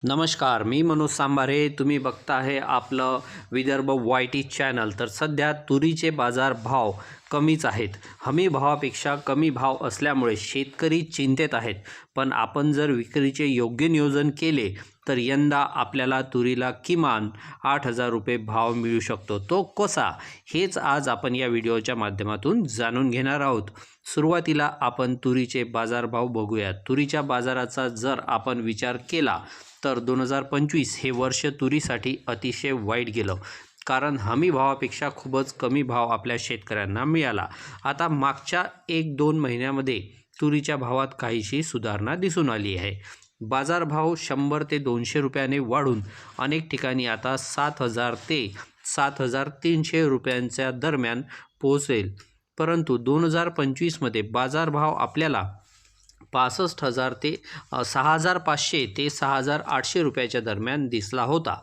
नमस्कार, मी मनोज सांबारे. तुम्ही बघता आहे आपलं विदर्भ वाय-टी चॅनल. तर सध्या तुरीचे बाजार भाव कमीच आहेत. हमी भावापेक्षा कमी भाव असल्यामुळे शेतकरी चिंतेत आहेत. पण आपण जर विक्रीचे योग्य नियोजन केले तर यंदा आपल्याला तुरीला किमान 8,000 रुपये भाव मिळू शकतो. तो कसा, हेच आज आपण या व्हिडिओच्या माध्यमातून जाणून घेणार आहोत. सुरुवातीला आपण तुरीचे बाजारभाव बघूया. तुरीच्या बाजाराचा जर आपण विचार केला तर 2025 हे वर्ष तुरीसाठी अतिशय वाईट गेलं, कारण हमी भावापेक्षा खूपच कमी भाव आपल्या शेतकऱ्यांना मिळाला. आता मागच्या 1-2 महिन्यामध्ये तुरीच्या भावात काहीशी सुधारणा दिसून आली आहे. बाजारभाव 100 ते 200 रुपयाने वाढून अनेक ठिकाणी आता 7,000 ते 7,300 रुपयांच्या दरम्यान पोहोचेल. परंतु 2025मध्ये बाजारभाव आपल्याला 65,000 ते 6,500 ते 6,800 रुपयाच्या दरम्यान दिसला होता.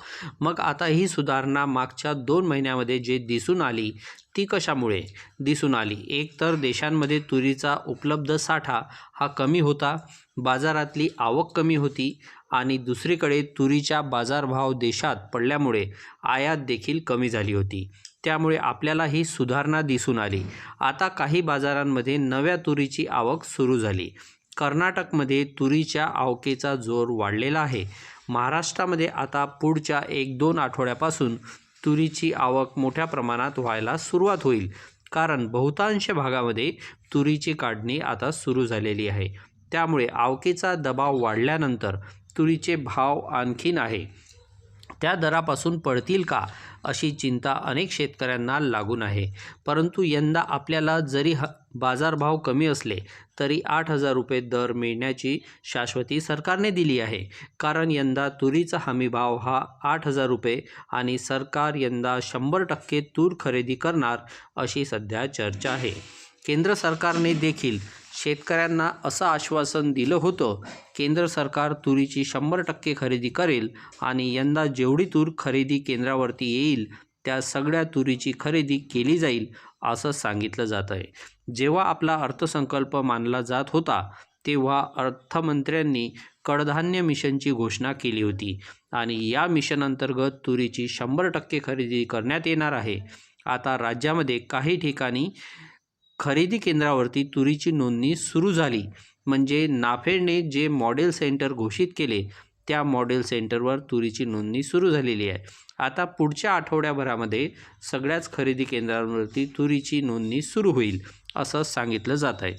मग आता ही सुधारणा मागच्या 2 महिन्यामध्ये जे दिसून आली ती कशामुळे दिसून आली? एक तर देशांमध्ये तुरीचा उपलब्ध साठा हा कमी होता, बाजारातली आवक कमी होती आणि दुसरीकडे तुरीच्या बाजारभाव देशात पडल्यामुळे आयात देखील कमी झाली होती. त्यामुळे आपल्याला ही सुधारणा दिसून आली. आता काही बाजारांमध्ये नव्या तुरीची आवक सुरू झाली. कर्नाटकमध्ये तुरीच्या आवकेचा जोर वाढलेला आहे. महाराष्ट्रामध्ये आता पुढच्या 1-2 आठवड्यापासून तुरीची आवक मोठ्या प्रमाणात व्हायला सुरुवात होईल, कारण बहुतांश भागामध्ये तुरीची काढणी आता सुरू झालेली आहे. त्यामुळे आवकेचा दबाव वाढल्यानंतर तुरीचे भाव आणखीन आहे त्या दरापासून पडतील का, अशी चिंता अनेक शेतकऱ्यांना लागून आहे. परंतु यंदा आपल्याला जरी बाजारभाव कमी असले तरी 8,000 रुपये दर मिळण्याची शाश्वती सरकारने दिली आहे. कारण यंदा तुरीचा हमीभाव हा 8,000 रुपये आणि सरकार यंदा 100% तूर खरेदी करणार, अशी सध्या चर्चा आहे. केंद्र सरकारने देखील शेतकऱ्यांना असं आश्वासन दिलं होतं. केंद्र सरकार तुरीची 100% खरेदी करेल आणि यंदा जेवढी तूर खरेदी केंद्रावरती येईल त्या सगळ्या तुरीची खरेदी केली जाईल, असं सांगितलं जात आहे. जेव्हा आपला अर्थसंकल्प मानला जात होता तेव्हा अर्थमंत्र्यांनी कडधान्य मिशनची घोषणा केली होती आणि या मिशन अंतर्गत तुरीची 100% खरेदी करण्यात येणार आहे. आता राज्यामध्ये काही ठिकाणी खरेदी केंद्रावरती तुरीची नोंदणी सुरू झाली. म्हणजे नाफेडने जे मॉडेल सेंटर घोषित केले त्या मॉडेल सेंटरवर तुरीची नोंदणी सुरू झालेली आहे. आता पुढच्या आठवड्याभरामध्ये सगळ्याच खरेदी केंद्रांवरती तुरीची नोंदणी सुरू होईल, असं सांगितलं जात आहे.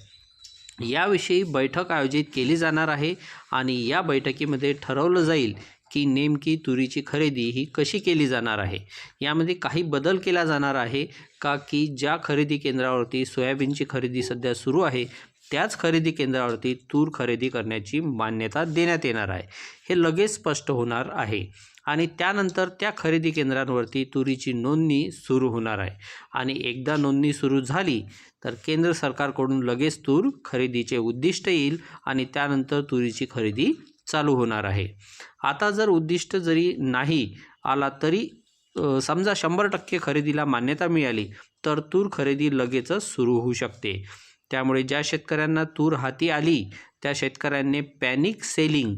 याविषयी बैठक आयोजित केली जाणार आहे आणि या बैठकीमध्ये ठरवलं जाईल की नेमकी तुरीची खरेदी ही कशी केली जाणार आहे. यामध्ये काही बदल केला जाणार आहे का, की ज्या खरेदी केंद्रावरती सोयाबीनची खरेदी सध्या सुरू आहे त्याच खरेदी केंद्रावरती तूर खरेदी करण्याची मान्यता देण्यात येणार आहे. हे लगेच स्पष्ट होणार आहे आणि त्यानंतर त्या खरेदी केंद्रांवरती तुरीची नोंदणी सुरू होणार आहे. आणि एकदा नोंदणी सुरू झाली तर केंद्र सरकारकडून लगेच तूर खरेदीचे उद्दिष्ट येईल आणि त्यानंतर तुरीची खरेदी चालू होणार आहे. आता जर उद्दिष्ट जरी नाही आला तरी समजा 100% खरेदीला मान्यता मिळाली तर तूर खरेदी लगेचच सुरू होऊ शकते. त्यामुळे ज्या शेतकऱ्यांना तूर हाती आली त्या शेतकऱ्यांनी पॅनिक सेलिंग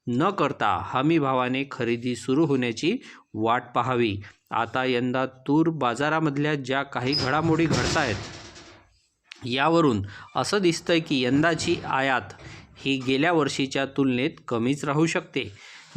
न करता हमी भावाने खरेदी सुरू होण्याची वाट पाहावी. आता यंदा तूर बाजारामधल्या ज्या काही घडामोडी घडत आहेत यावरून असं दिसतंय की यंदाची आयात ही गेल्या वर्षीच्या तुलनेत कमीच राहू शकते.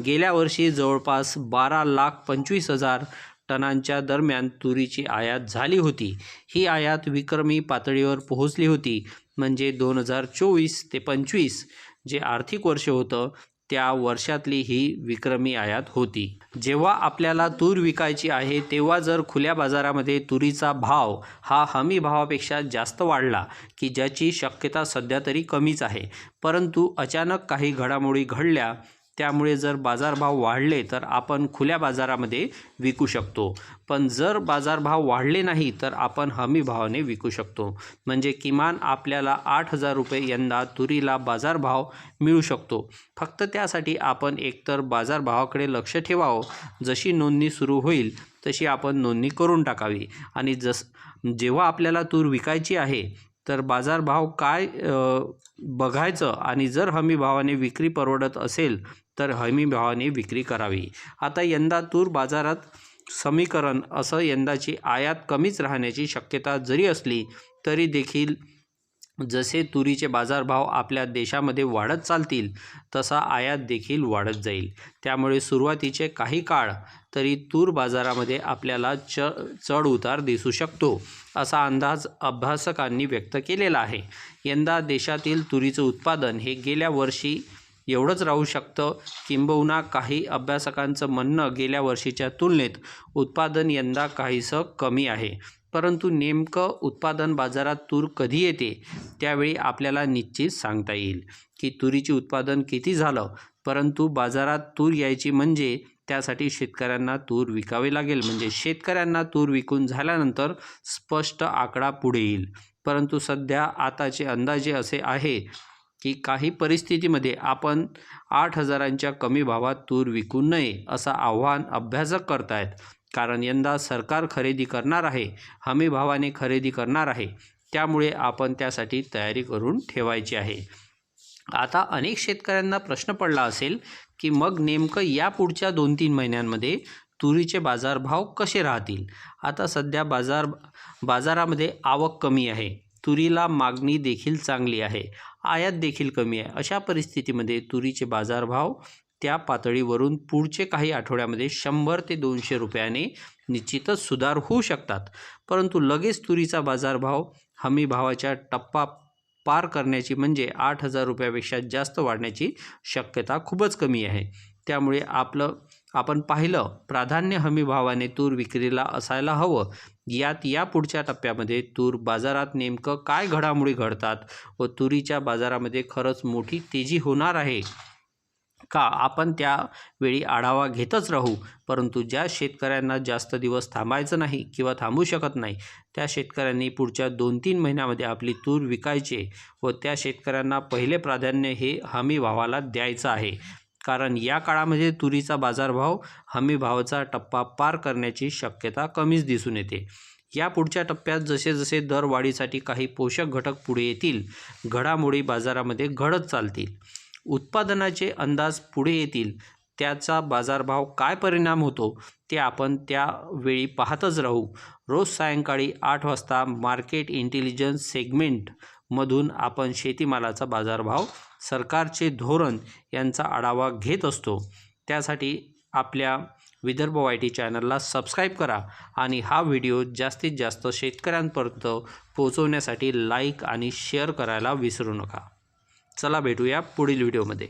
गेल्या वर्षी जवळपास 12,25,000 टनांच्या दरम्यान तुरीची आयात झाली होती. ही आयात विक्रमी पातळीवर पोहोचली होती. म्हणजे 2024 ते 25 जे आर्थिक वर्ष होतं त्या वर्षातली ही विक्रमी आयात होती. जेव्हा आपल्याला तूर विकायची आहे तेव्हा जर खुल्या बाजारामध्ये तुरीचा भाव हा हमी भावापेक्षा जास्त वाढला, की ज्याची शक्यता सध्या तरी कमीच आहे, परंतु अचानक काही घडामोडी घडल्या त्यामुळे जर बाजारभाव वाढले तर आपण खुल्या बाजारामध्ये विकू शकतो. पण जर बाजारभाव वाढले नाही तर आपण हमी भावाने विकू शकतो. म्हणजे किमान आपल्याला 8,000 रुपये यंदा तुरीला बाजारभाव मिळू शकतो. फक्त त्यासाठी आपण एकतर बाजारभावाकडे लक्ष ठेवावं. जशी नोंदणी सुरू होईल तशी आपण नोंदणी करून टाकावी आणि जेव्हा आपल्याला तूर विकायची आहे तर बाजारभाव काय बघायचं आणि जर हमी भावाने विक्री परवडत असेल तर हमी भावाने विक्री करावी. आता यंदा तूर बाजारात समीकरण असं यंदाची आयात कमीच राहण्याची शक्यता जरी असली तरी देखील जसे तुरीचे बाजारभाव आपल्या देशामध्ये वाढत चालतील तसा आयात देखील वाढत जाईल. त्यामुळे सुरुवातीचे काही काळ तरी तूर बाजारामध्ये आपल्याला चढ उतार दिसू शकतो असा अंदाज अभ्यासकांनी व्यक्त केलेला आहे. यंदा देशातील तुरीचं उत्पादन हे गेल्या वर्षी एवढंच राहू शकतं. किंबहुना काही अभ्यासकांचं म्हणणं गेल्या वर्षीच्या तुलनेत उत्पादन यंदा काहीसं कमी आहे. परंतु नेमकं उत्पादन बाजारात तूर कधी येते त्यावेळी आपल्याला निश्चित सांगता येईल की तुरीचे उत्पादन किती झालं. परंतु बाजारात तूर यायची म्हणजे त्यासाठी शेतकऱ्यांना तूर विकावे लागेल. म्हणजे शेतकऱ्यांना तूर विकून झाल्यानंतर स्पष्ट आकडा पुढे येईल. परंतु सध्या आताचे अंदाजे असे आहे की काही परिस्थितीमध्ये आपण 8,000च्या कमी भावात तूर विकू नये असं आव्हान अभ्यासक करतायत. कारण यंदा सरकार खरेदी करणार आहे, हमी भावाने खरेदी करणार आहे. त्यामुळे आपण त्यासाठी तयारी करून ठेवायची आहे. आता अनेक शेतकऱ्यांना प्रश्न पडला असेल की मग नेमकं या पुढच्या 2-3 महिन्यांमध्ये तुरीचे बाजारभाव कसे राहतील. आता सध्या बाजारामध्ये आवक कमी आहे, तुरीला मागणी देखील चांगली आहे, आयात देखील कमी आहे. अशा परिस्थितीमध्ये तुरीचे बाजारभाव त्या पातळीवरून पुढचे काही आठवड्यामध्ये 100 ते 200 रुपयाने निश्चितच सुधार होऊ शकतात. परंतु लगेच तुरीचा बाजारभाव हमी भावाच्या टप्पा पार करण्याची म्हणजे 8,000 रुपयापेक्षा जास्त वाढण्याची शक्यता खूपच कमी आहे. त्यामुळे आपण पाहिलं प्राधान्य हमी भावाने तूर विक्रीला असायला हवं. या पुढच्या टप्प्यामध्ये तूर बाजारात नेमकं काय घडामोडी घडतात व तुरीच्या बाजारामध्ये खरंच मोठी तेजी होणार आहे का आपण त्यावेळी आढावा घेतच राहू. परंतु ज्या शेतकऱ्यांना जास्त दिवस थांबायचं नाही किंवा थांबू शकत नाही त्या शेतकऱ्यांनी पुढच्या 2-3 महिन्यामध्ये आपली तूर विकायचे व त्या शेतकऱ्यांना पहिले प्राधान्य हे हमी भावाला द्यायचं आहे. कारण या काळामध्ये तुरीचा बाजारभाव हमी भावाचा टप्पा पार करण्याची शक्यता कमीच दिसून येते. या पुढच्या टप्प्यात जसे जसे दरवाढीसाठी काही पोषक घटक पुढे येतील, घडामोडी बाजारामध्ये घडत चालतील, उत्पादनाचे अंदाज पुढे येतील, त्याचा बाजारभाव काय परिणाम होतो ते आपण त्यावेळी पाहतच राहू. रोज सायंकाळी 8 वाजता मार्केट इंटेलिजन्स सेगमेंटमधून आपण शेतीमालाचा बाजारभाव, सरकारचे धोरण यांचा आढावा घेत असतो. त्यासाठी आपल्या विदर्भ YT चॅनलला सबस्क्राईब करा आणि हा व्हिडिओ जास्तीत जास्त शेतकऱ्यांपर्यंत पोहोचवण्यासाठी लाईक आणि शेअर करायला विसरू नका. चला भेटूया पुढील व्हिडिओमध्ये.